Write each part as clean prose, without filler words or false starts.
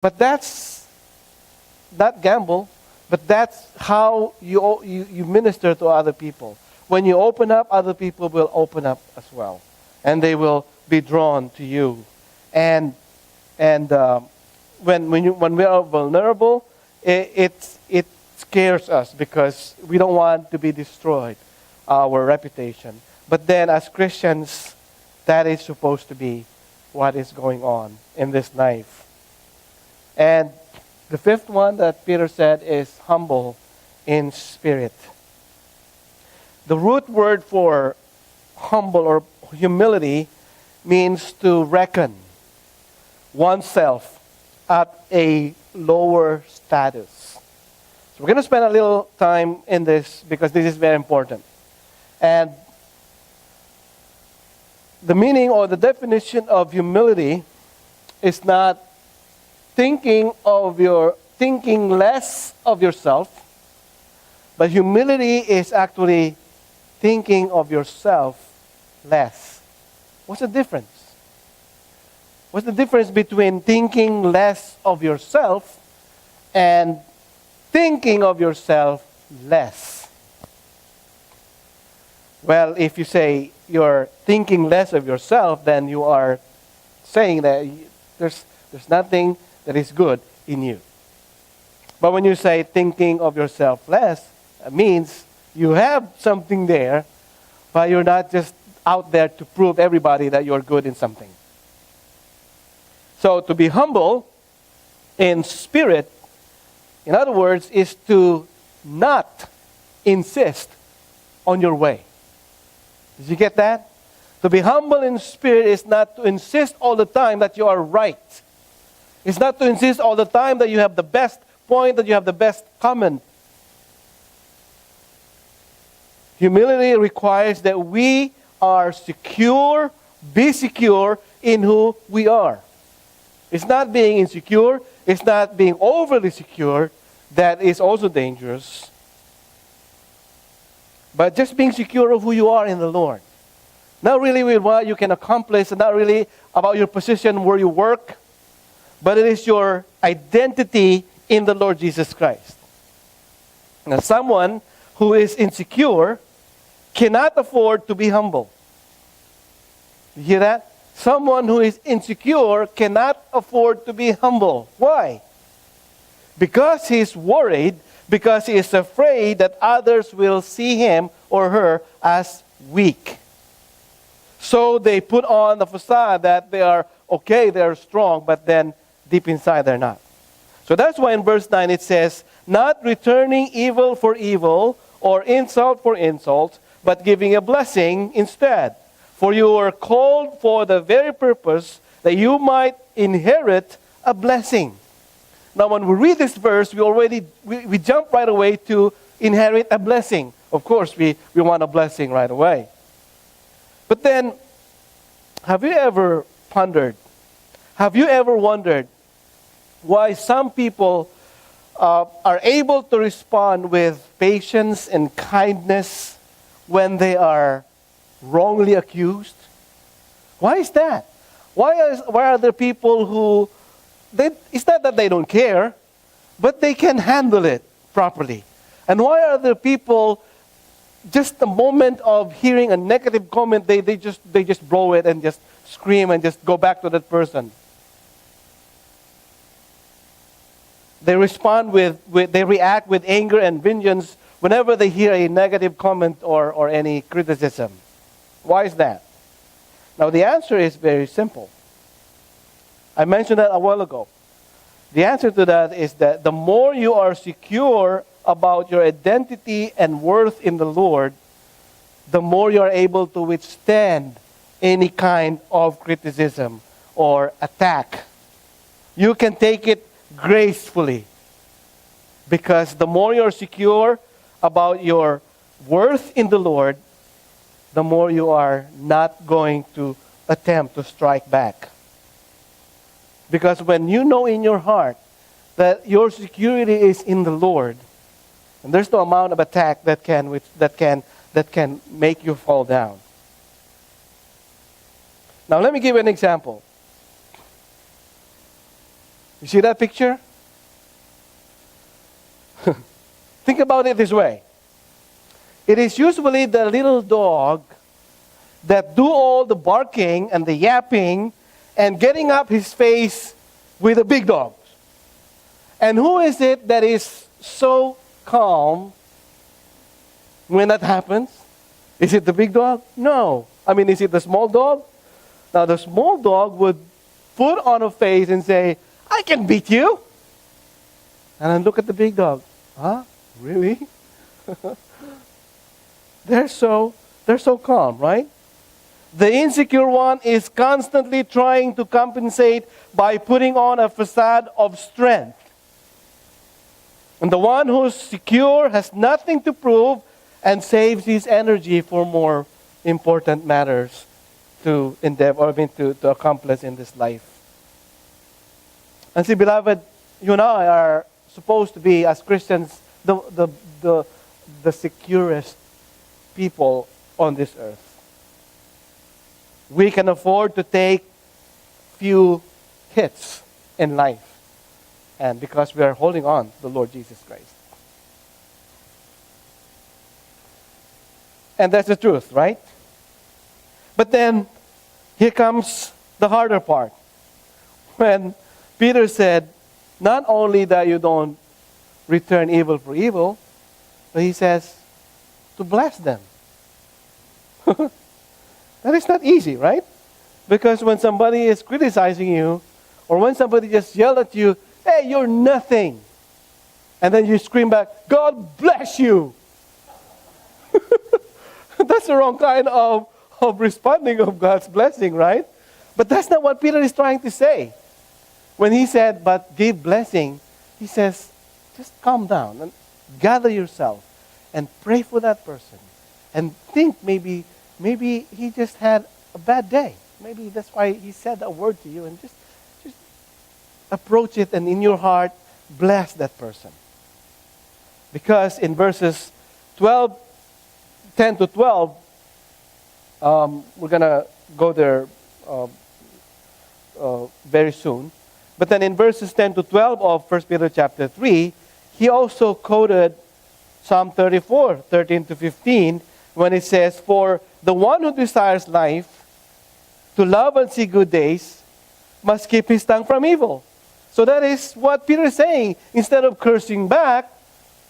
But that's not gamble, but that's how you minister to other people. When you open up, other people will open up as well. And they will be drawn to you. And when we are vulnerable, it scares us because we don't want to be destroyed, our reputation. But then as Christians, that is supposed to be what is going on in this life. And the fifth one that Peter said is humble in spirit. The root word for humble or humility means to reckon oneself at a lower status. So we're going to spend a little time in this because this is very important. And the meaning or the definition of humility is not thinking less of yourself, but humility is actually thinking of yourself less. What's the difference? What's the difference between thinking less of yourself and thinking of yourself less? Well, if you say you're thinking less of yourself, then you are saying that there's nothing that is good in you. But when you say thinking of yourself less, it means you have something there, but you're not just out there to prove everybody that you're good in something. So to be humble in spirit, in other words, is to not insist on your way. Did you get that? To be humble in spirit is not to insist all the time that you are right. It's not to insist all the time that you have the best point, that you have the best comment. Humility requires that we are secure, be secure in who we are. It's not being insecure, it's not being overly secure, that is also dangerous. But just being secure of who you are in the Lord. Not really with what you can accomplish, and not really about your position where you work, but it is your identity in the Lord Jesus Christ. Now, someone who is insecure cannot afford to be humble. You hear that? Someone who is insecure cannot afford to be humble. Why? Because he's worried, because he is afraid that others will see him or her as weak. So they put on the facade that they are okay, they are strong, but then deep inside they're not. So that's why in verse 9 it says, not returning evil for evil or insult for insult, but giving a blessing instead. For you are called for the very purpose that you might inherit a blessing. Now when we read this verse, we jump right away to inherit a blessing. Of course, we want a blessing right away. But then, have you ever pondered, have you ever wondered why some people are able to respond with patience and kindness when they are wrongly accused? Why is that? Why are there people who, it's not that they don't care, but they can handle it properly? And why are there people, just the moment of hearing a negative comment, they just blow it and just scream and just go back to that person? They respond they react with anger and vengeance whenever they hear a negative comment or any criticism. Why is that? Now the answer is very simple. I mentioned that a while ago. The answer to that is that the more you are secure about your identity and worth in the Lord, the more you are able to withstand any kind of criticism or attack. You can take it gracefully, because the more you're secure about your worth in the Lord, the more you are not going to attempt to strike back. Because when you know in your heart that your security is in the Lord, and there's no amount of attack that can make you fall down. Now let me give you an example. You see that picture? Think about it this way. It is usually the little dog that do all the barking and the yapping and getting up his face with the big dogs. And who is it that is so calm when that happens? Is it the big dog? No. I mean, is it the small dog? Now, the small dog would put on a face and say, I can beat you. And then look at the big dog. Huh? Really? They're so calm, right? The insecure one is constantly trying to compensate by putting on a facade of strength. And the one who's secure has nothing to prove and saves his energy for more important matters to endeavor, to accomplish in this life. And see, beloved, you and I are supposed to be, as Christians, the securest people on this earth. We can afford to take few hits in life, and because we are holding on to the Lord Jesus Christ. And that's the truth, right? But then, here comes the harder part. When Peter said, not only that you don't return evil for evil, but he says, to bless them. That is not easy, right? Because when somebody is criticizing you, or when somebody just yells at you, hey, you're nothing. And then you scream back, God bless you. That's the wrong kind of responding of God's blessing, right? But that's not what Peter is trying to say. When he said, but give blessing, he says, just calm down and gather yourself and pray for that person. And think maybe he just had a bad day. Maybe that's why he said a word to you, and just approach it and in your heart, bless that person. Because in verses 10 to 12, we're going to go there very soon. But then in verses 10 to 12 of 1 Peter chapter 3, he also quoted Psalm 34, 13 to 15, when it says, for the one who desires life, to love and see good days, must keep his tongue from evil. So that is what Peter is saying. Instead of cursing back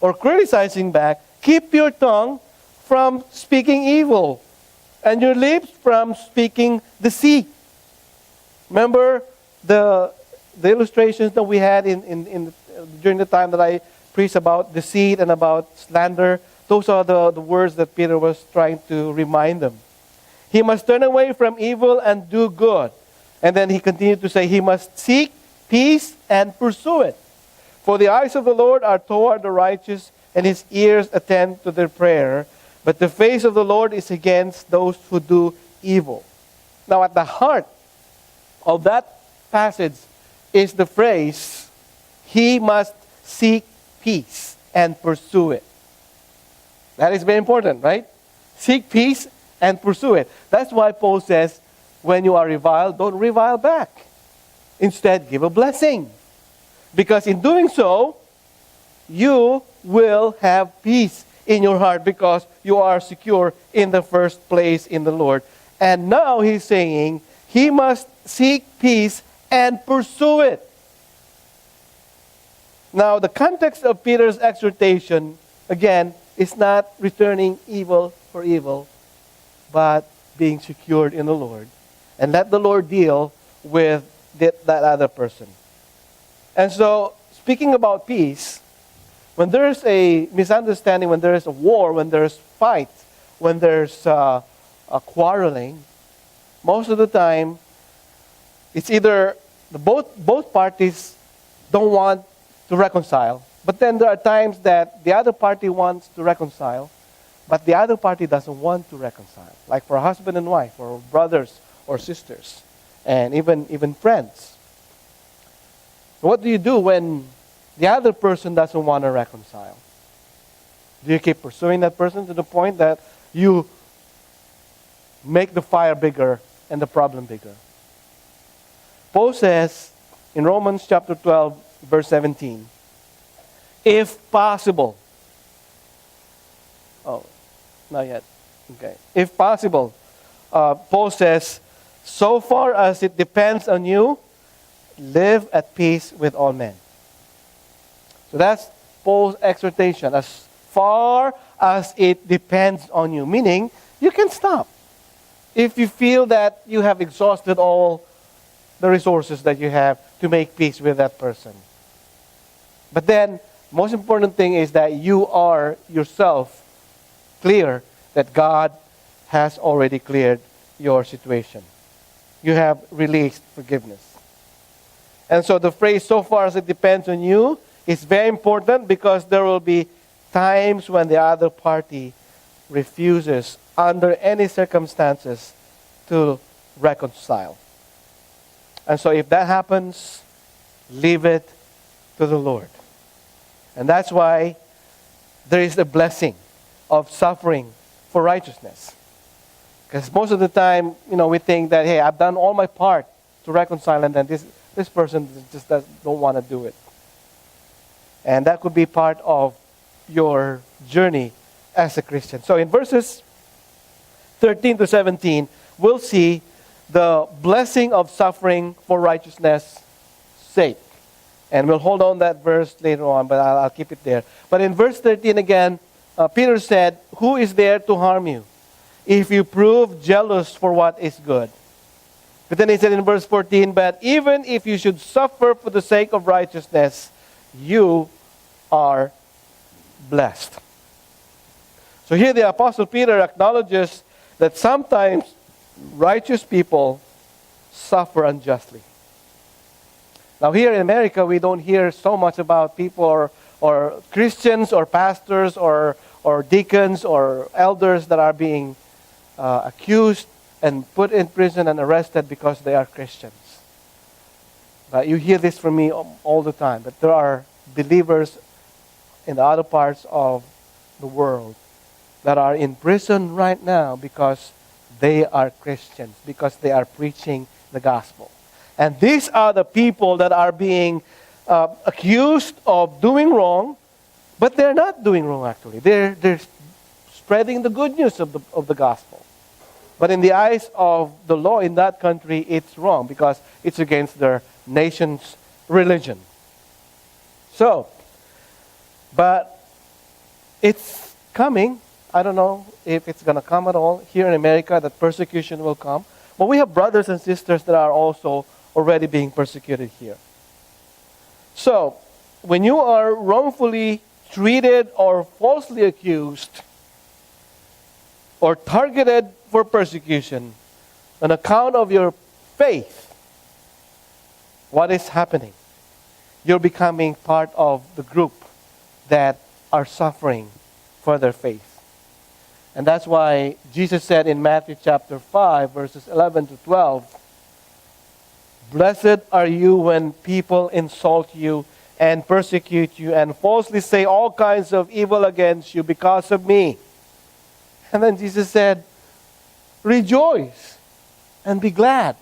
or criticizing back, keep your tongue from speaking evil and your lips from speaking deceit. Remember the illustrations that we had during the time that I preached about deceit and about slander? Those are the words that Peter was trying to remind them. He must turn away from evil and do good. And then he continued to say, he must seek peace and pursue it. For the eyes of the Lord are toward the righteous, and his ears attend to their prayer. But the face of the Lord is against those who do evil. Now at the heart of that passage is the phrase, he must seek peace and pursue it. That is very important, right? Seek peace and pursue it. That's why Paul says, when you are reviled, don't revile back. Instead, give a blessing. Because in doing so, you will have peace in your heart because you are secure in the first place in the Lord. And now he's saying, he must seek peace and pursue it. Now, the context of Peter's exhortation, again, is not returning evil for evil, but being secured in the Lord. And let the Lord deal with that other person. And so, speaking about peace, when there's a misunderstanding, when there's a war, when there's fight, when there's a quarreling, most of the time, it's either both parties don't want to reconcile. But then there are times that the other party wants to reconcile, but the other party doesn't want to reconcile. Like for a husband and wife, or brothers or sisters, and even friends. So what do you do when the other person doesn't want to reconcile? Do you keep pursuing that person to the point that you make the fire bigger and the problem bigger? Paul says, in Romans chapter 12, verse 17. If possible. Oh, not yet. Okay. If possible, Paul says, so far as it depends on you, live at peace with all men. So that's Paul's exhortation. As far as it depends on you. Meaning, you can stop. If you feel that you have exhausted all the resources that you have to make peace with that person. But then, most important thing is that you are yourself clear that God has already cleared your situation. You have released forgiveness. And so the phrase, so far as it depends on you, is very important because there will be times when the other party refuses, under any circumstances, to reconcile. And so if that happens, leave it to the Lord. And that's why there is a blessing of suffering for righteousness. Because most of the time, we think that, hey, I've done all my part to reconcile, and then this person just don't want to do it. And that could be part of your journey as a Christian. So in verses 13 to 17, we'll see the blessing of suffering for righteousness' sake. And we'll hold on that verse later on, but I'll keep it there. But in verse 13 again, Peter said, who is there to harm you if you prove jealous for what is good? But then he said in verse 14, but even if you should suffer for the sake of righteousness, you are blessed. So here the Apostle Peter acknowledges that sometimes righteous people suffer unjustly. Now here in America, we don't hear so much about people or Christians or pastors or deacons or elders that are being accused and put in prison and arrested because they are Christians. But you hear this from me all the time. But there are believers in the other parts of the world that are in prison right now because they are Christians, because they are preaching the gospel. And these are the people that are being accused of doing wrong, but they're not doing wrong actually. They're spreading the good news of the gospel. But in the eyes of the law in that country, it's wrong because it's against their nation's religion. So, but it's coming. I don't know if it's going to come at all. Here in America, that persecution will come. But we have brothers and sisters that are also already being persecuted here. So, when you are wrongfully treated or falsely accused or targeted for persecution on account of your faith, what is happening? You're becoming part of the group that are suffering for their faith. And that's why Jesus said in Matthew chapter 5, verses 11 to 12, blessed are you when people insult you and persecute you and falsely say all kinds of evil against you because of me. And then Jesus said, rejoice and be glad.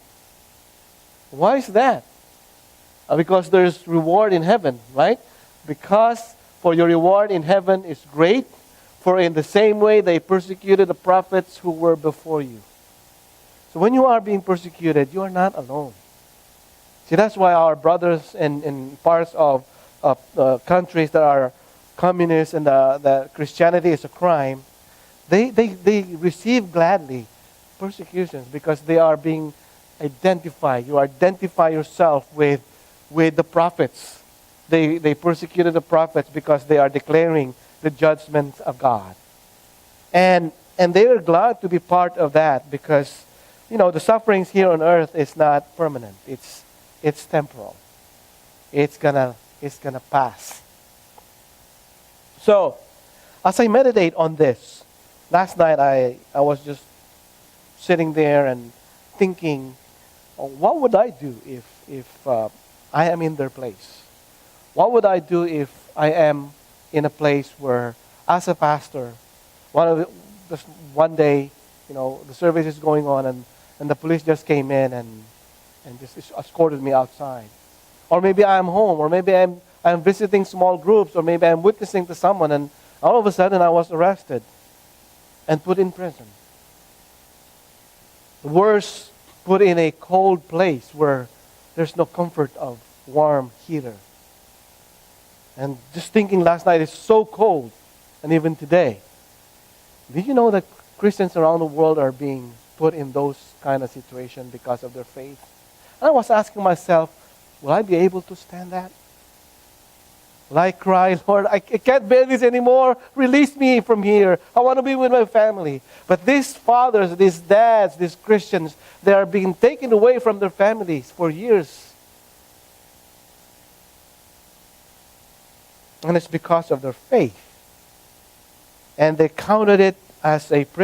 Why is that? Because there's reward in heaven, right? Because for your reward in heaven is great, for in the same way they persecuted the prophets who were before you. So when you are being persecuted, you are not alone. See, that's why our brothers in parts of countries that are communist and that Christianity is a crime, they receive gladly persecutions because they are being identified. You identify yourself with the prophets. They persecuted the prophets because they are declaring the judgment of God. And they are glad to be part of that because, the sufferings here on earth is not permanent. It's temporal. It's gonna pass. So, as I meditate on this, last night I was just sitting there and thinking, what would I do if I am in their place? What would I do if I am in a place where, as a pastor, one day, the service is going on and the police just came in and just escorted me outside. Or maybe I'm home, or maybe I'm visiting small groups, or maybe I'm witnessing to someone, and all of a sudden I was arrested and put in prison. Worse, put in a cold place where there's no comfort of warm heater. And just thinking last night, it's so cold, and even today. Did you know that Christians around the world are being put in those kind of situations because of their faith? And I was asking myself, will I be able to stand that? Will I cry, Lord, I can't bear this anymore. Release me from here. I want to be with my family. But these fathers, these dads, these Christians, they are being taken away from their families for years. And it's because of their faith. And they counted it as a privilege.